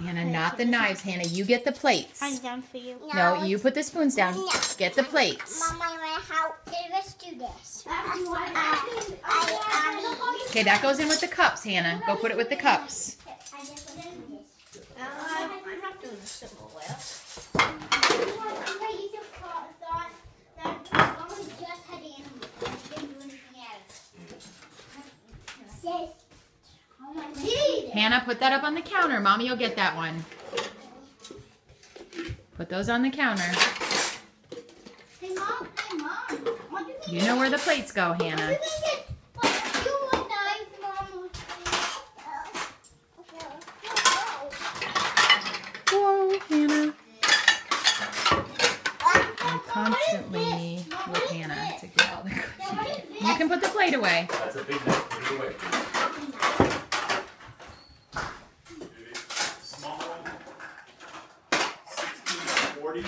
Hannah, not the knives, Hannah. You get the plates. I'm done for you. No, you put the spoons down. No. Get the plates. Mama, let's do this. Okay, that goes in with the cups, Hannah. Go put it with the cups. I'm not doing the simple way. Hannah, put that up on the counter. Mommy will get that one. Put those on the counter. Hey, Mom. You know where the plates go, Hannah. Whoa, Hannah. I'm constantly with Hannah to get all the cookies. You can put the plate away. That's a big knife. Put it away. Small one. 16 by 40.